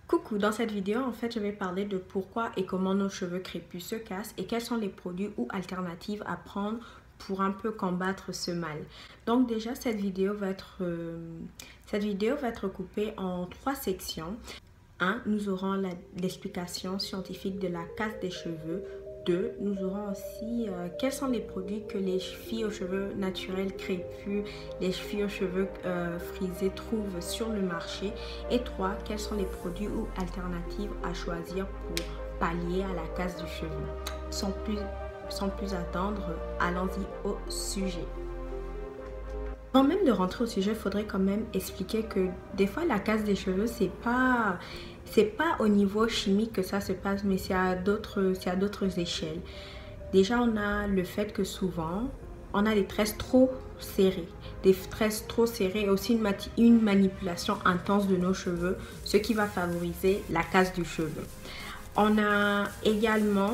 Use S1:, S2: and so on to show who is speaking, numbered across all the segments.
S1: Coucou, dans cette vidéo, en fait, je vais parler de pourquoi et comment nos cheveux crépus se cassent et quels sont les produits ou alternatives à prendre pour un peu combattre ce mal. Donc déjà, cette vidéo va être coupée en 3 sections. 1. Nous aurons l'explication scientifique de la casse des cheveux. 2. Nous aurons aussi quels sont les produits que les filles aux cheveux naturels crépus, les filles aux cheveux frisés trouvent sur le marché. Et 3. Quels sont les produits ou alternatives à choisir pour pallier à la casse du cheveu. Sans plus attendre, allons-y au sujet. Avant même de rentrer au sujet, il faudrait quand même expliquer que des fois la casse des cheveux, c'est pas au niveau chimique que ça se passe, mais c'est à d'autres échelles. Déjà, on a le fait que souvent, on a des tresses trop serrées. Des tresses trop serrées et aussi une manipulation intense de nos cheveux, ce qui va favoriser la casse du cheveu. On a également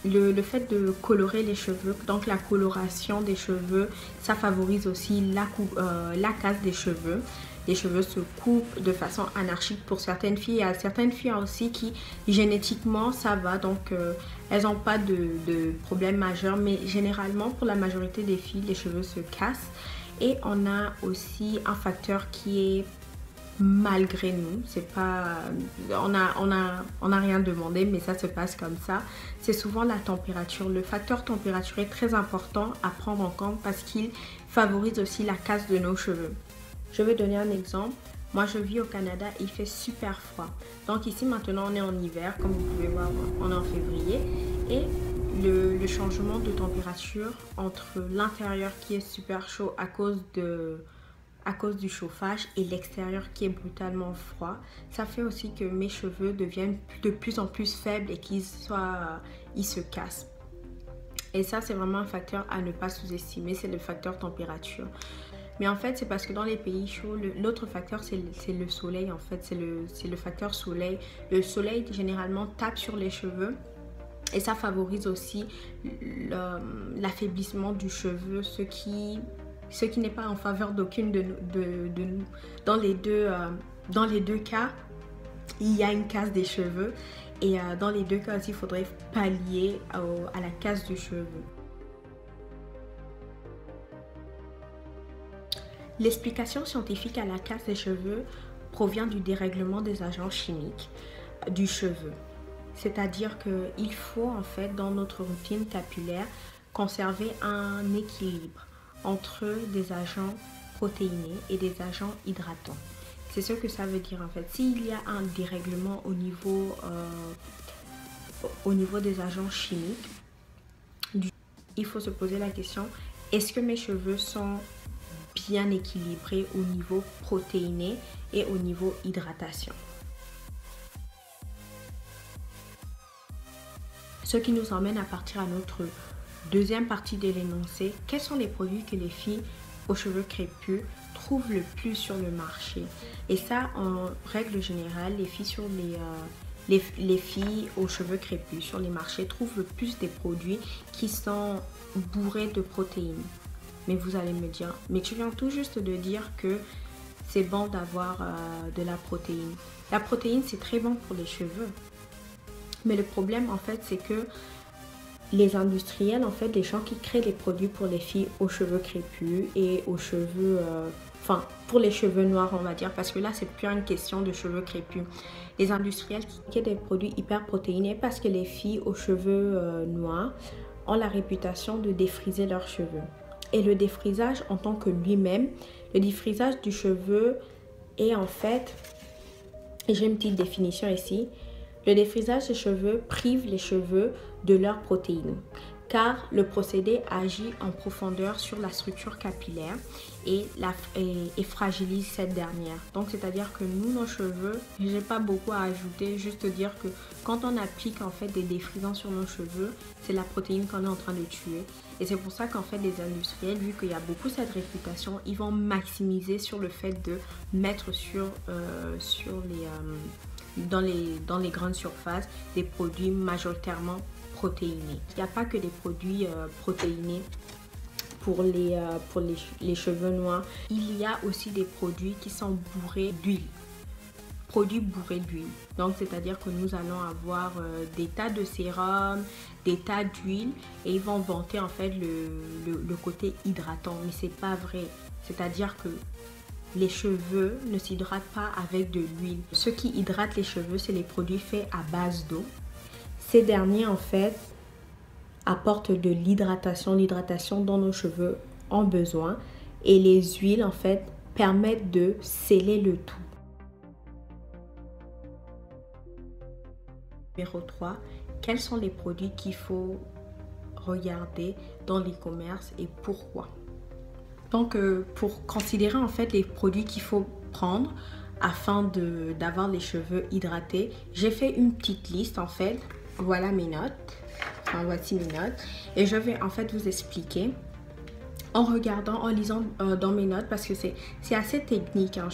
S1: le fait de colorer les cheveux, donc la coloration des cheveux, ça favorise aussi la casse des cheveux. Les cheveux se coupent de façon anarchique pour certaines filles. Il y a certaines filles aussi qui génétiquement ça va, donc elles n'ont pas de problème majeur, mais généralement pour la majorité des filles, les cheveux se cassent. Et on a aussi un facteur qui est malgré nous, c'est pas, on a rien demandé, mais ça se passe comme ça. C'est souvent la température. Le facteur température est très important à prendre en compte parce qu'il favorise aussi la casse de nos cheveux. Je vais donner un exemple. Moi, je vis au Canada, il fait super froid. Donc ici, maintenant, on est en hiver, comme vous pouvez voir, on est en février. Et le changement de température entre l'intérieur qui est super chaud à cause du chauffage et l'extérieur qui est brutalement froid, ça fait aussi que mes cheveux deviennent de plus en plus faibles et qu'ils se cassent. Et ça, c'est vraiment un facteur à ne pas sous-estimer, c'est le facteur température. Mais en fait, c'est parce que dans les pays chauds, l'autre facteur, c'est le soleil. En fait, c'est le facteur soleil. Le soleil, généralement, tape sur les cheveux. Et ça favorise aussi l'affaiblissement du cheveu, ce qui n'est pas en faveur d'aucune de nous. Dans les deux cas, il y a une casse des cheveux. Et dans les deux cas aussi, il faudrait pallier à la casse du cheveu. L'explication scientifique à la casse des cheveux provient du dérèglement des agents chimiques du cheveu. C'est-à-dire qu'il faut en fait dans notre routine capillaire conserver un équilibre entre des agents protéinés et des agents hydratants. C'est ce que ça veut dire en fait. S'il y a un dérèglement au niveau des agents chimiques, il faut se poser la question, est-ce que mes cheveux sont bien équilibrés au niveau protéiné et au niveau hydratation? Ce qui nous emmène à partir à notre deuxième partie de l'énoncé. Quels sont les produits que les filles aux cheveux crépus trouvent le plus sur le marché? Et ça, en règle générale, les filles aux cheveux crépus sur les marchés trouvent le plus des produits qui sont bourrés de protéines. Mais vous allez me dire, mais tu viens tout juste de dire que c'est bon d'avoir de la protéine. La protéine, c'est très bon pour les cheveux. Mais le problème, en fait, c'est que les industriels, en fait, les gens qui créent les produits pour les filles aux cheveux crépus et aux cheveux, pour les cheveux noirs, on va dire, parce que là, c'est plus une question de cheveux crépus. Les industriels qui créent des produits hyper protéinés parce que les filles aux cheveux noirs ont la réputation de défriser leurs cheveux. Et le défrisage en tant que lui-même, le défrisage du cheveu est en fait, et j'ai une petite définition ici, le défrisage des cheveux prive les cheveux de leurs protéines, car le procédé agit en profondeur sur la structure capillaire et fragilise cette dernière. Donc c'est-à-dire que nous, nos cheveux, j'ai pas beaucoup à ajouter, juste dire que quand on applique en fait des défrisants sur nos cheveux, c'est la protéine qu'on est en train de tuer. Et c'est pour ça qu'en fait les industriels, vu qu'il y a beaucoup cette réputation, ils vont maximiser sur le fait de mettre dans les grandes surfaces des produits majoritairement protéinés. Il n'y a pas que des produits protéinés pour les cheveux noirs. Il y a aussi des produits qui sont bourrés d'huile. Produits bourrés d'huile. Donc, c'est-à-dire que nous allons avoir des tas de sérums, des tas d'huile et ils vont vanter en fait le côté hydratant. Mais c'est pas vrai. C'est-à-dire que les cheveux ne s'hydratent pas avec de l'huile. Ce qui hydrate les cheveux, c'est les produits faits à base d'eau. Ces derniers, en fait, apportent de l'hydratation dont nos cheveux ont besoin. Et les huiles, en fait, permettent de sceller le tout. Numéro 3, quels sont les produits qu'il faut regarder dans les commerces et pourquoi? Donc, pour considérer en fait les produits qu'il faut prendre afin d'avoir les cheveux hydratés, j'ai fait une petite liste en fait. Voilà mes notes. Enfin, voici mes notes. Et je vais en fait vous expliquer en regardant, en lisant dans mes notes parce que c'est assez technique. Hein.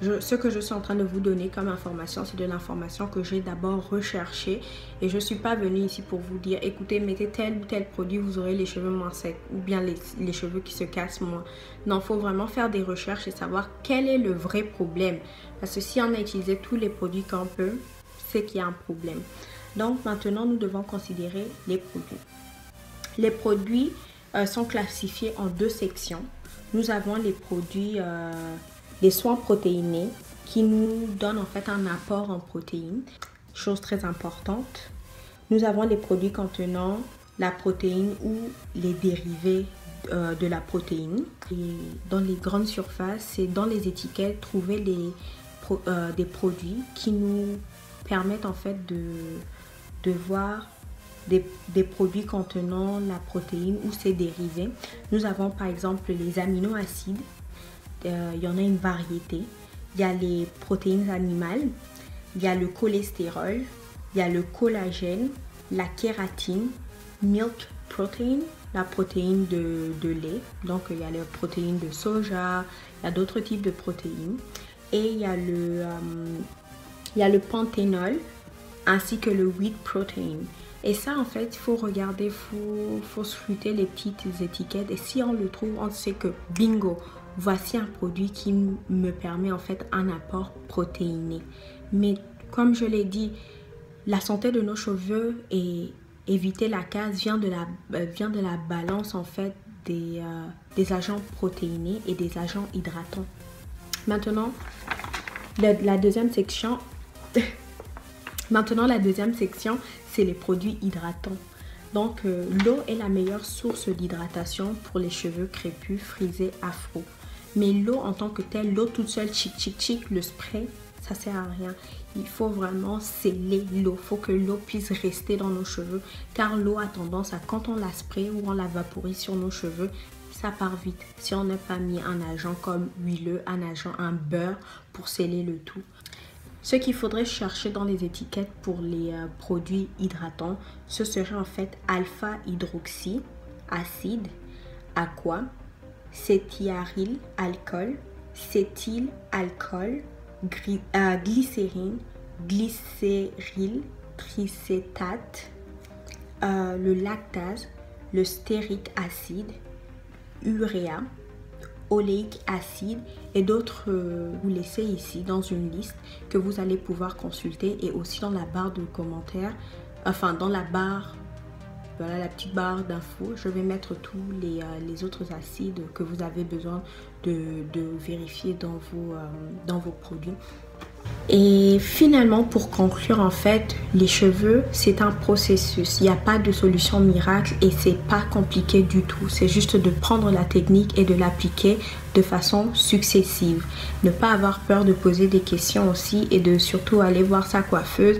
S1: Ce que je suis en train de vous donner comme information, c'est de l'information que j'ai d'abord recherchée et je ne suis pas venue ici pour vous dire écoutez, mettez tel ou tel produit, vous aurez les cheveux moins secs ou bien les cheveux qui se cassent moins. Non, il faut vraiment faire des recherches et savoir quel est le vrai problème. Parce que si on a utilisé tous les produits qu'on peut, c'est qu'il y a un problème. Donc maintenant, nous devons considérer les produits. Les produits sont classifiés en deux sections. Nous avons les produits... les soins protéinés qui nous donnent en fait un apport en protéines, chose très importante. Nous avons les produits contenant la protéine ou les dérivés de la protéine. Et dans les grandes surfaces et dans les étiquettes, trouver des produits qui nous permettent en fait de voir des produits contenant la protéine ou ses dérivés. Nous avons par exemple les aminoacides. Il y en a une variété. Il y a les protéines animales, il y a le cholestérol, il y a le collagène, la kératine, milk protein, la protéine de lait. Donc il y a les protéines de soja, il y a d'autres types de protéines. Et il y a le panthénol ainsi que le wheat protein. Et ça, en fait, il faut regarder, il faut scruter les petites étiquettes. Et si on le trouve, on sait que bingo, voici un produit qui me permet en fait un apport protéiné. Mais comme je l'ai dit, la santé de nos cheveux et éviter la casse vient de la balance en fait des agents protéinés et des agents hydratants. Maintenant, la deuxième section, c'est les produits hydratants. Donc, l'eau est la meilleure source d'hydratation pour les cheveux crépus, frisés, afro. Mais l'eau en tant que telle, l'eau toute seule, chic, le spray, ça sert à rien. Il faut vraiment sceller l'eau. Il faut que l'eau puisse rester dans nos cheveux. Car l'eau a tendance à, quand on la spray ou on la vaporise sur nos cheveux, ça part vite. Si on n'a pas mis un agent comme huileux, un beurre pour sceller le tout. Ce qu'il faudrait chercher dans les étiquettes pour les produits hydratants, ce serait en fait alpha-hydroxy, acide, aqua, cétiaryl, alcool, cétyl, alcool, glycérine, glycéryl, tricétate, le lactase, le stérique acide, uréa, oléique acide et d'autres. Vous laissez ici dans une liste que vous allez pouvoir consulter et aussi dans la barre de commentaires, enfin dans la barre, voilà la petite barre d'infos, je vais mettre tous les autres acides que vous avez besoin de vérifier dans vos produits. Et finalement, pour conclure, en fait, les cheveux, c'est un processus. Il n'y a pas de solution miracle et c'est pas compliqué du tout. C'est juste de prendre la technique et de l'appliquer de façon successive. Ne pas avoir peur de poser des questions aussi et de surtout aller voir sa coiffeuse.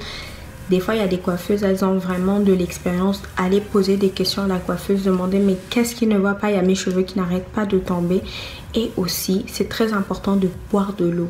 S1: Des fois, il y a des coiffeuses, elles ont vraiment de l'expérience. Allez poser des questions à la coiffeuse, demander mais qu'est-ce qui ne va pas? Il y a mes cheveux qui n'arrêtent pas de tomber. Et aussi, c'est très important de boire de l'eau.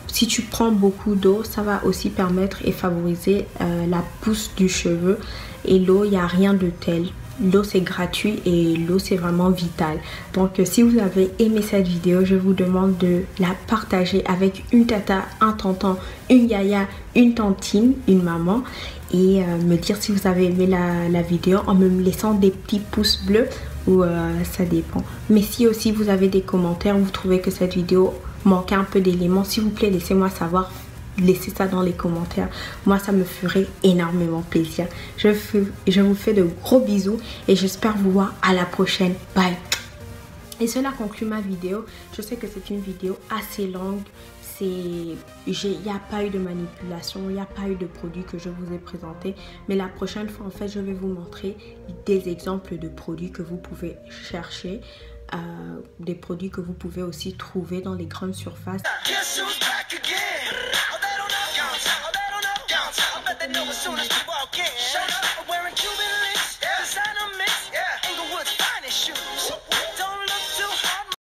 S1: Si tu prends beaucoup d'eau, ça va aussi permettre et favoriser la pousse du cheveu. Et l'eau, il n'y a rien de tel. L'eau, c'est gratuit et l'eau, c'est vraiment vital. Donc, si vous avez aimé cette vidéo, je vous demande de la partager avec une tata, un tonton, une yaya, une tantine, une maman. Et me dire si vous avez aimé la vidéo en me laissant des petits pouces bleus. ou ça dépend. Mais si aussi vous avez des commentaires, vous trouvez que cette vidéo manquait un peu d'éléments, s'il vous plaît, laissez-moi savoir. Laissez ça dans les commentaires. Moi, ça me ferait énormément plaisir. Je vous fais de gros bisous et j'espère vous voir à la prochaine. Bye. Et cela conclut ma vidéo. Je sais que c'est une vidéo assez longue. Il n'y a pas eu de manipulation, il n'y a pas eu de produits que je vous ai présentés. Mais la prochaine fois, en fait, je vais vous montrer des exemples de produits que vous pouvez chercher. Des produits que vous pouvez aussi trouver dans les grandes surfaces.